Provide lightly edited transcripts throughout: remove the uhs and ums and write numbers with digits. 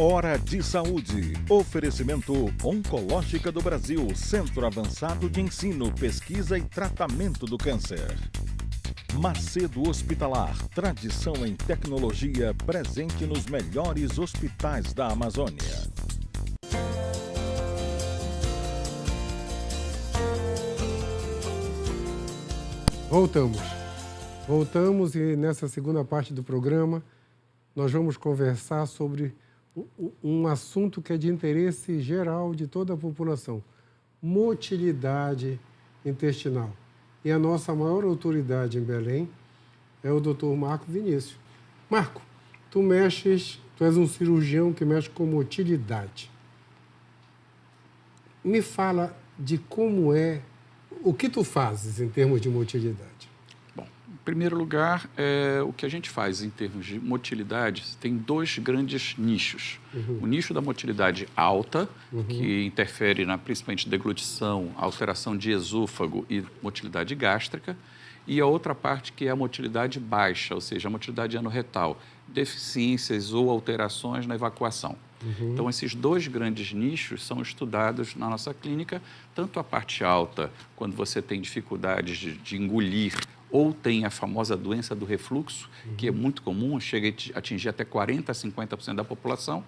Hora de Saúde. Oferecimento Oncológica do Brasil, Centro Avançado de Ensino, Pesquisa e Tratamento do Câncer. Macedo Hospitalar, tradição em tecnologia presente nos melhores hospitais da Amazônia. Voltamos e nessa segunda parte do programa nós vamos conversar sobre um assunto que é de interesse geral de toda a população, motilidade intestinal. E a nossa maior autoridade em Belém é o Dr. Marco Vinícius. Marco, tu és um cirurgião que mexe com motilidade. Me fala de como é, o que tu fazes em termos de motilidade. Bom, em primeiro lugar, o que a gente faz em termos de motilidade, tem dois grandes nichos. O nicho da motilidade alta, que interfere principalmente deglutição, alteração de esôfago e motilidade gástrica, e a outra parte que é a motilidade baixa, ou seja, a motilidade anorretal, deficiências ou alterações na evacuação. Então, esses dois grandes nichos são estudados na nossa clínica, tanto a parte alta, quando você tem dificuldades de engolir ou tem a famosa doença do refluxo, que é muito comum, chega a atingir até 40% a 50% da população.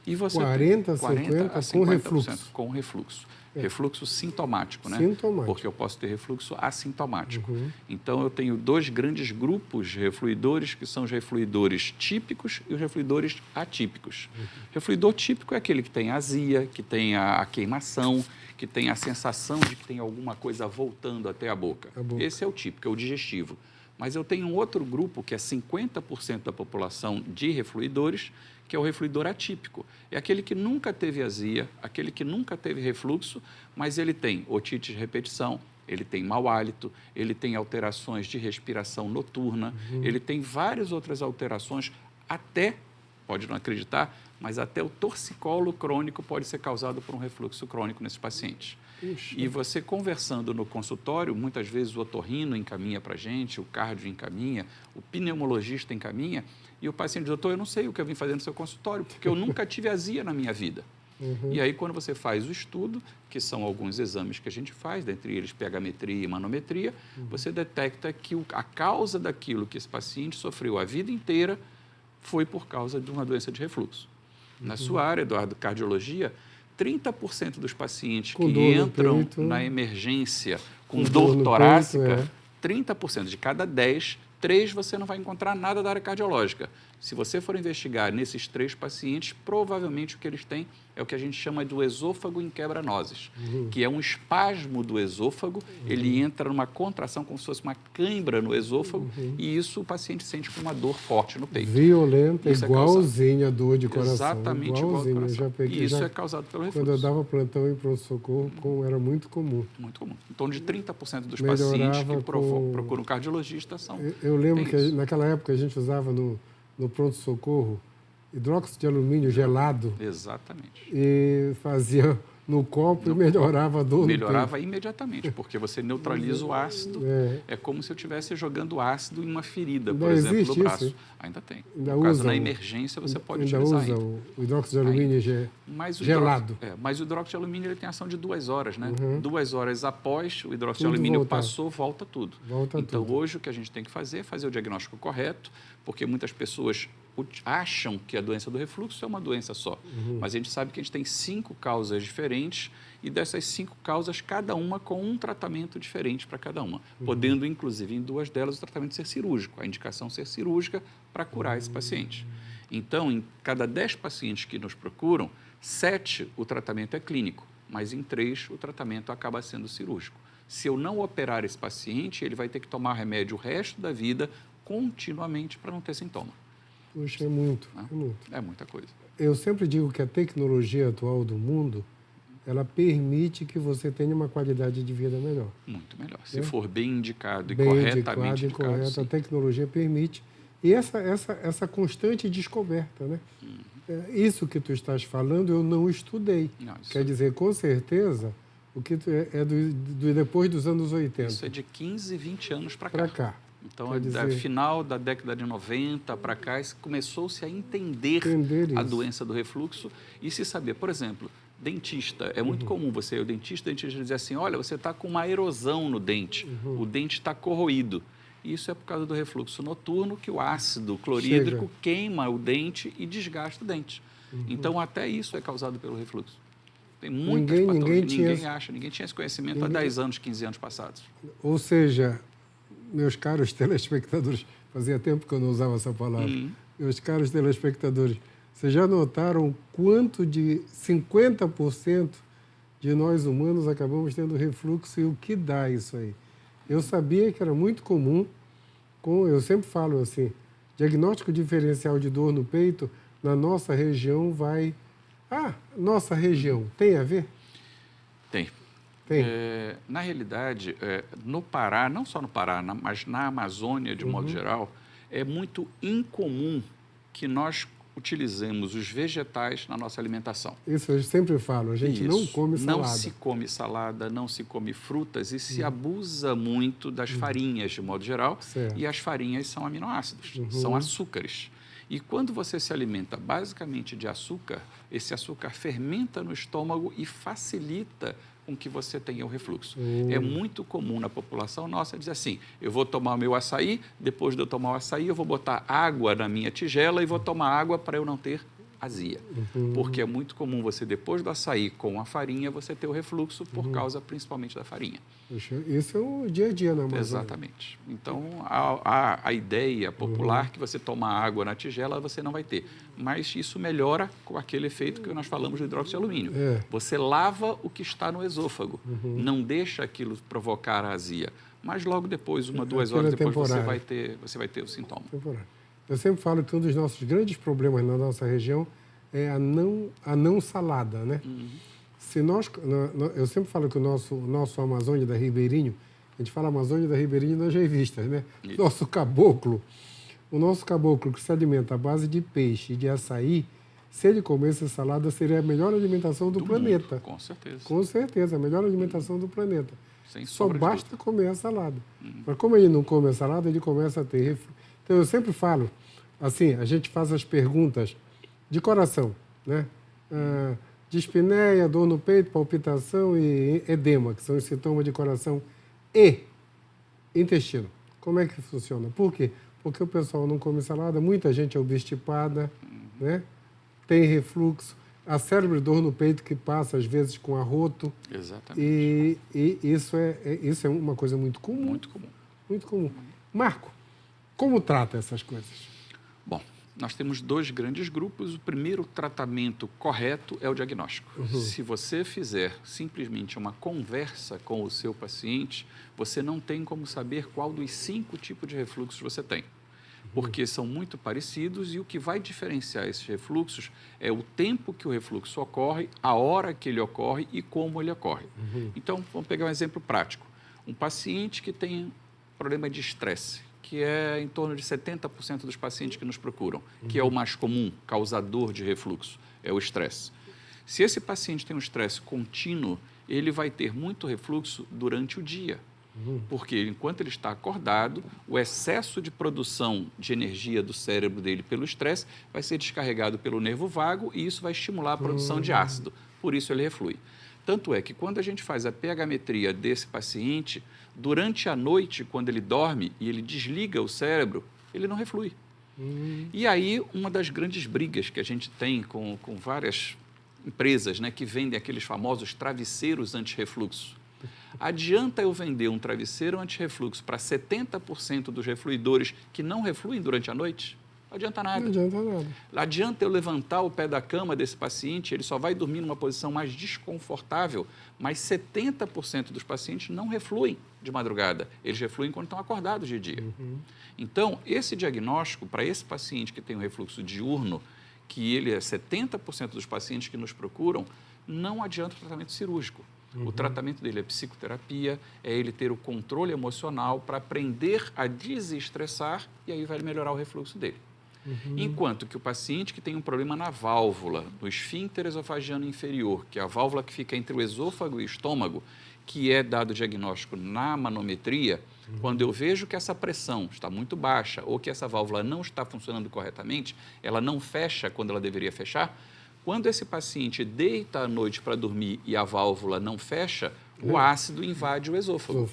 E você 40 a 50% com refluxo? Com refluxo. Refluxo sintomático, né? Sintomático. Porque eu posso ter refluxo assintomático. Então, eu tenho dois grandes grupos de refluidores, que são os refluidores típicos e os refluidores atípicos. Refluidor típico é aquele que tem azia, que tem a queimação, que tem a sensação de que tem alguma coisa voltando até a boca. Esse é o típico, é o digestivo. Mas eu tenho um outro grupo, que é 50% da população de refluidores, que é o refluidor atípico. É aquele que nunca teve azia, aquele que nunca teve refluxo, mas ele tem otite de repetição, ele tem mau hálito, ele tem alterações de respiração noturna, ele tem várias outras alterações, até, pode não acreditar, mas até o torcicolo crônico pode ser causado por um refluxo crônico nesses pacientes. Puxa. E você conversando no consultório, muitas vezes o otorrino encaminha para a gente, o cardio encaminha, o pneumologista encaminha, e o paciente diz: doutor, eu não sei o que eu vim fazer no seu consultório, porque eu nunca tive azia na minha vida. E aí, quando você faz o estudo, que são alguns exames que a gente faz, dentre eles pegametria e manometria, você detecta que a causa daquilo que esse paciente sofreu a vida inteira foi por causa de uma doença de refluxo. Na sua área, Eduardo, cardiologia, 30% dos pacientes que entram na emergência com dor torácica, 30% de cada 10, 3 você não vai encontrar nada da área cardiológica. Se você for investigar nesses 3 pacientes, provavelmente o que eles têm é o que a gente chama do esôfago em quebra-nozes, que é um espasmo do esôfago, ele entra numa contração como se fosse uma cãibra no esôfago, e isso o paciente sente com uma dor forte no peito. Violenta, igualzinha a dor de coração. Exatamente igual ao coração. Já peguei, e isso é causado pelo refluxo. Quando eu dava plantão em pronto-socorro, era muito comum. Muito comum. Em torno de 30% dos pacientes que procuram um cardiologista são... Eu lembro que naquela época a gente usava no pronto-socorro hidróxido de alumínio gelado. Exatamente. E fazia no copo e melhorava a dor. Melhorava imediatamente, porque você neutraliza o ácido. É como se eu estivesse jogando ácido em uma ferida, por exemplo, no braço. Isso? Ainda tem. No caso, na emergência, você pode utilizar ainda. O hidróxido de alumínio gelado. Mas o hidróxido de alumínio ele tem ação de 2 horas, né? 2 horas após o hidróxido de alumínio passou, volta tudo. Então, hoje, o que a gente tem que fazer é fazer o diagnóstico correto, porque muitas pessoas acham que a doença do refluxo é uma doença só. Mas a gente sabe que a gente tem 5 causas diferentes e dessas 5 causas, cada uma com um tratamento diferente para cada uma, podendo, inclusive, em 2 delas, o tratamento ser cirúrgico, a indicação ser cirúrgica para curar esse paciente. Então, em cada 10 pacientes que nos procuram, 7 o tratamento é clínico, mas em 3 o tratamento acaba sendo cirúrgico. Se eu não operar esse paciente, ele vai ter que tomar remédio o resto da vida continuamente para não ter sintoma. Puxa, é muito. É muita coisa. Eu sempre digo que a tecnologia atual do mundo, ela permite que você tenha uma qualidade de vida melhor. Muito melhor. Se for bem indicado e corretamente indicado. A tecnologia permite. E essa constante descoberta, né? Isso que tu estás falando, eu não estudei. Quer dizer, com certeza, o que é depois dos anos 80. Isso é de 15, 20 anos para cá. Então, Quer dizer, final da década de 90 para cá, começou-se a entender a isso. doença do refluxo e se saber. Por exemplo, dentista, é muito comum você ir ao dentista dizer assim, olha, você está com uma erosão no dente, o dente está corroído. Isso é por causa do refluxo noturno, que o ácido clorídrico queima o dente e desgasta o dente. Então, até isso é causado pelo refluxo. Tem muitas patologias, ninguém tinha esse conhecimento há 10 anos, 15 anos passados. Ou seja, meus caros telespectadores, fazia tempo que eu não usava essa palavra, meus caros telespectadores, vocês já notaram quanto de 50% de nós humanos acabamos tendo refluxo e o que dá isso aí? Eu sabia que era muito comum, eu sempre falo assim, diagnóstico diferencial de dor no peito, na nossa região vai... nossa região, tem a ver? Tem. Tem. Na realidade, no Pará, não só no Pará, mas na Amazônia, de modo geral, é muito incomum que nós utilizemos os vegetais na nossa alimentação. Isso eu sempre falo, a gente não come salada. Não se come salada, não se come frutas e se abusa muito das farinhas, de modo geral. Certo. E as farinhas são aminoácidos, são açúcares. E quando você se alimenta basicamente de açúcar, esse açúcar fermenta no estômago e facilita com que você tenha o refluxo. É muito comum na população nossa dizer assim, eu vou tomar o meu açaí, depois de eu tomar o açaí, eu vou botar água na minha tigela e vou tomar água para eu não ter azia. Porque é muito comum você, depois do açaí com a farinha, você ter o refluxo por causa principalmente da farinha. Isso é o dia a dia na Amazônia. Exatamente. Então, a ideia popular que você toma água na tigela, você não vai ter. Mas isso melhora com aquele efeito que nós falamos do hidróxido de alumínio. Você lava o que está no esôfago, não deixa aquilo provocar a azia. Mas logo depois, 1, 2 horas depois, você vai ter o sintoma. Temporário. Eu sempre falo que um dos nossos grandes problemas na nossa região é a não salada, né? Se eu sempre falo que o nosso Amazônia da Ribeirinho, a gente fala Amazônia da Ribeirinho nas revistas, né? O nosso caboclo que se alimenta à base de peixe e de açaí, se ele comesse salada, seria a melhor alimentação do planeta. Mundo, com certeza. Com certeza, a melhor alimentação do planeta. Só basta comer a salada. Mas como ele não come a salada, ele começa a ter refluxo. Então, eu sempre falo, assim, a gente faz as perguntas de coração, né? Dispneia, dor no peito, palpitação e edema, que são os sintomas de coração e intestino. Como é que funciona? Por quê? Porque o pessoal não come salada, muita gente é obstipada, né? Tem refluxo, a cérebro dor no peito que passa, às vezes, com arroto. Exatamente. E isso é uma coisa muito comum. Muito comum. Muito comum. Marco, como trata essas coisas? Bom, nós temos 2 grandes grupos. O primeiro tratamento correto é o diagnóstico. Se você fizer simplesmente uma conversa com o seu paciente, você não tem como saber qual dos 5 tipos de refluxos você tem. Porque são muito parecidos e o que vai diferenciar esses refluxos é o tempo que o refluxo ocorre, a hora que ele ocorre e como ele ocorre. Então, vamos pegar um exemplo prático. Um paciente que tem problema de estresse, que é em torno de 70% dos pacientes que nos procuram, que é o mais comum causador de refluxo, é o estresse. Se esse paciente tem um estresse contínuo, ele vai ter muito refluxo durante o dia. Porque enquanto ele está acordado, o excesso de produção de energia do cérebro dele pelo estresse vai ser descarregado pelo nervo vago e isso vai estimular a produção de ácido. Por isso ele reflui. Tanto é que quando a gente faz a pH-metria desse paciente, durante a noite, quando ele dorme e ele desliga o cérebro, ele não reflui. E aí, uma das grandes brigas que a gente tem com várias empresas, né, que vendem aqueles famosos travesseiros anti-refluxo. Adianta eu vender um travesseiro anti-refluxo para 70% dos refluidores que não refluem durante a noite? Não adianta nada. Não adianta nada. Adianta eu levantar o pé da cama desse paciente, ele só vai dormir numa posição mais desconfortável, mas 70% dos pacientes não refluem de madrugada. Eles refluem quando estão acordados de dia. Então, esse diagnóstico para esse paciente que tem um refluxo diurno, que ele é 70% dos pacientes que nos procuram, não adianta o tratamento cirúrgico. O tratamento dele é psicoterapia, é ele ter o controle emocional para aprender a desestressar e aí vai melhorar o refluxo dele. Enquanto que o paciente que tem um problema na válvula, no esfíncter esofagiano inferior, que é a válvula que fica entre o esôfago e o estômago, que é dado o diagnóstico na manometria, quando eu vejo que essa pressão está muito baixa ou que essa válvula não está funcionando corretamente, ela não fecha quando ela deveria fechar, quando esse paciente deita à noite para dormir e a válvula não fecha, o ácido invade o esôfago.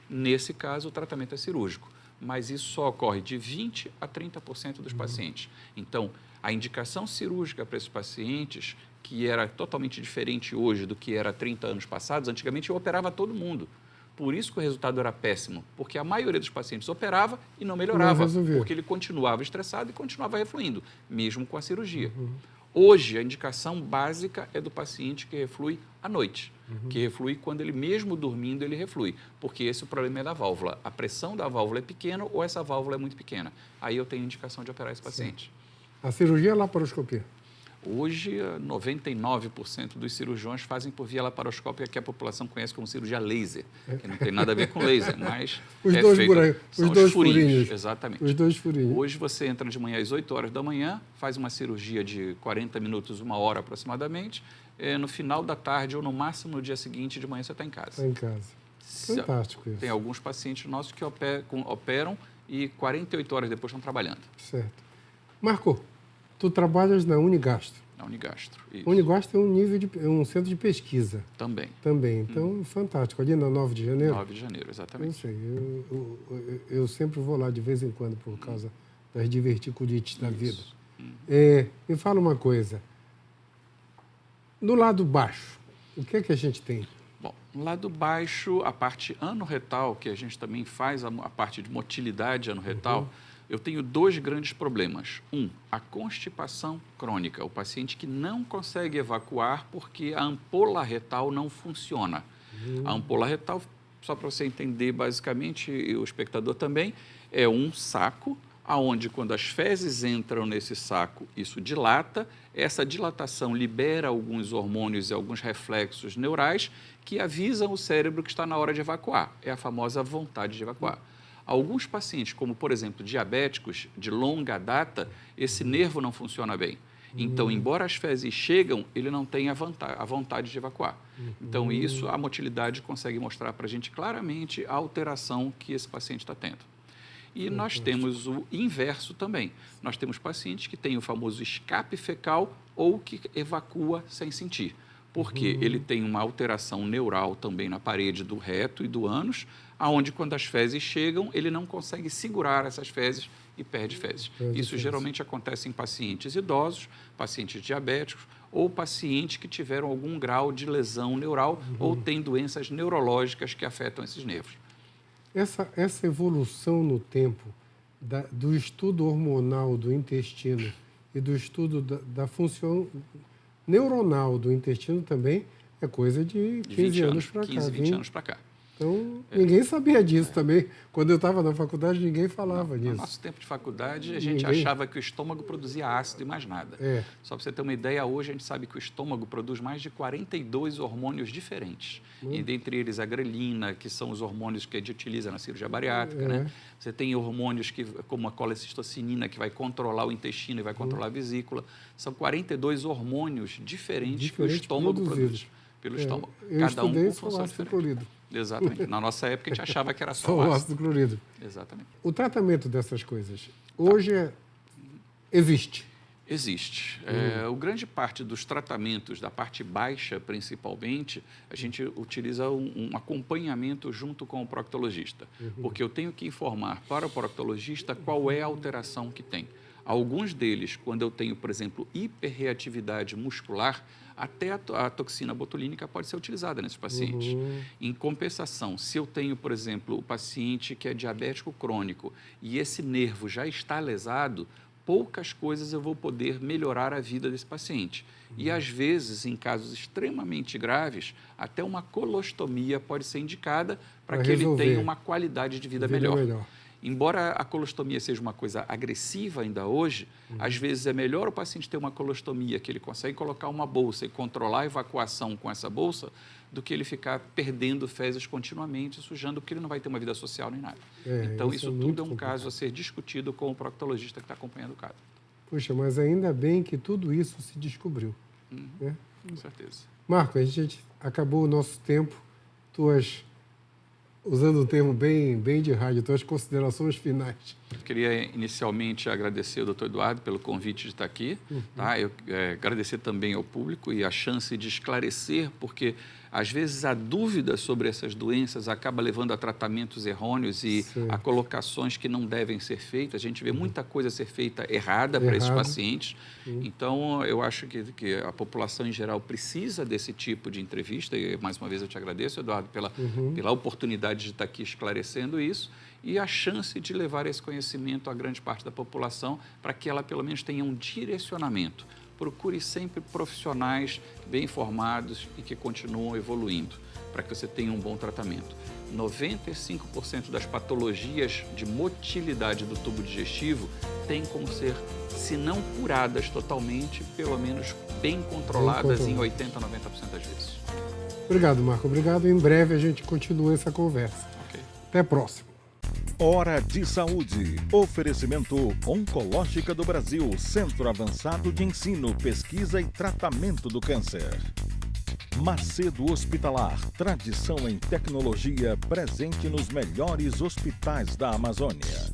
Nesse caso, o tratamento é cirúrgico, mas isso só ocorre de 20% a 30% dos pacientes. Então, a indicação cirúrgica para esses pacientes, que era totalmente diferente hoje do que era 30 anos passados, antigamente eu operava todo mundo. Por isso que o resultado era péssimo, porque a maioria dos pacientes operava e não melhorava, porque ele continuava estressado e continuava refluindo, mesmo com a cirurgia. Hoje, a indicação básica é do paciente que reflui à noite, que reflui quando ele, mesmo dormindo, ele reflui, porque esse problema é da válvula. A pressão da válvula é pequena ou essa válvula é muito pequena. Aí eu tenho indicação de operar esse paciente. A cirurgia é laparoscopia? Hoje, 99% dos cirurgiões fazem por via laparoscópica, que a população conhece como cirurgia laser, que não tem nada a ver com laser, mas os é dois feito... Os dois furinhos. Exatamente. Os dois furinhos. Hoje você entra de manhã às 8 horas da manhã, faz uma cirurgia de 40 minutos, 1 hora aproximadamente, no final da tarde ou no máximo no dia seguinte, de manhã você está em casa. Está em casa. Fantástico isso. Tem alguns pacientes nossos que operam e 48 horas depois estão trabalhando. Certo. Marco, tu trabalhas na Unigastro. Na Unigastro, isso. Unigastro é um centro de pesquisa. Também. Então, fantástico. Ali na 9 de janeiro? 9 de janeiro, exatamente. Eu sei. Eu sempre vou lá de vez em quando por causa das diverticulites da vida. Me fala uma coisa. No lado baixo, o que é que a gente tem? Bom, no lado baixo, a parte anorretal, que a gente também faz a parte de motilidade anorretal, eu tenho 2 grandes problemas. A constipação crônica, o paciente que não consegue evacuar porque a ampola retal não funciona. A ampola retal, só para você entender basicamente, e o espectador também, é um saco aonde quando as fezes entram nesse saco, isso dilata, essa dilatação libera alguns hormônios e alguns reflexos neurais que avisam o cérebro que está na hora de evacuar. É a famosa vontade de evacuar. Alguns pacientes, como por exemplo diabéticos de longa data, esse nervo não funciona bem. Então, embora as fezes chegam, ele não tem a vontade de evacuar. Então, isso a motilidade consegue mostrar para a gente claramente a alteração que esse paciente está tendo. E nós temos o inverso também. Nós temos pacientes que têm o famoso escape fecal ou que evacua sem sentir. Porque ele tem uma alteração neural também na parede do reto e do ânus, aonde quando as fezes chegam, ele não consegue segurar essas fezes e perde fezes. Isso geralmente acontece em pacientes idosos, pacientes diabéticos ou pacientes que tiveram algum grau de lesão neural ou têm doenças neurológicas que afetam esses nervos. Essa evolução no tempo do estudo hormonal do intestino e do estudo da função neuronal do intestino também é coisa de 15 anos para cá. 15, 20 anos para cá. Então, ninguém sabia disso também. Quando eu estava na faculdade, ninguém falava disso. No nosso tempo de faculdade, a gente achava que o estômago produzia ácido e mais nada. Só para você ter uma ideia, hoje a gente sabe que o estômago produz mais de 42 hormônios diferentes. E dentre eles a grelina, que são os hormônios que a gente utiliza na cirurgia bariátrica. Né? Você tem hormônios como a colecistocinina, que vai controlar o intestino e vai controlar a vesícula. São 42 hormônios diferentes que o estômago produz pelo estômago. Cada um com função diferente. Clorido. Exatamente. Na nossa época, a gente achava que era só o ácido clorido. Exatamente. O tratamento dessas coisas hoje existe? Existe. O grande parte dos tratamentos, da parte baixa principalmente, a gente utiliza um acompanhamento junto com o proctologista. Porque eu tenho que informar para o proctologista qual é a alteração que tem. Alguns deles, quando eu tenho, por exemplo, hiperreatividade muscular, até a toxina botulínica pode ser utilizada nesses pacientes. Em compensação, se eu tenho, por exemplo, o paciente que é diabético crônico e esse nervo já está lesado, poucas coisas eu vou poder melhorar a vida desse paciente. E, às vezes, em casos extremamente graves, até uma colostomia pode ser indicada para que ele tenha uma qualidade de vida melhor. Embora a colostomia seja uma coisa agressiva ainda hoje, às vezes é melhor o paciente ter uma colostomia que ele consegue colocar uma bolsa e controlar a evacuação com essa bolsa do que ele ficar perdendo fezes continuamente, sujando, porque ele não vai ter uma vida social nem nada. Então, isso tudo é um caso a ser discutido com o proctologista que está acompanhando o caso. Puxa, mas ainda bem que tudo isso se descobriu. Né? Com certeza. Marco, a gente acabou o nosso tempo. Usando um termo bem de rádio, tuas considerações finais. Eu queria inicialmente agradecer ao Dr. Eduardo pelo convite de estar aqui. Tá? Agradecer também ao público e a chance de esclarecer, porque às vezes a dúvida sobre essas doenças acaba levando a tratamentos errôneos e a colocações que não devem ser feitas. A gente vê muita coisa ser feita errada para esses pacientes. Então, eu acho que a população em geral precisa desse tipo de entrevista. E, mais uma vez, eu te agradeço, Eduardo, pela oportunidade de estar aqui esclarecendo isso e a chance de levar esse conhecimento a grande parte da população para que ela, pelo menos, tenha um direcionamento. Procure sempre profissionais bem informados e que continuam evoluindo, para que você tenha um bom tratamento. 95% das patologias de motilidade do tubo digestivo têm como ser, se não curadas totalmente, pelo menos bem controladas em 80% a 90% das vezes. Obrigado, Marco. Obrigado. Em breve a gente continua essa conversa. Okay. Até a próxima. Hora de Saúde. Oferecimento Oncológica do Brasil, Centro Avançado de Ensino, Pesquisa e Tratamento do Câncer. Macedo Hospitalar, tradição em tecnologia presente nos melhores hospitais da Amazônia.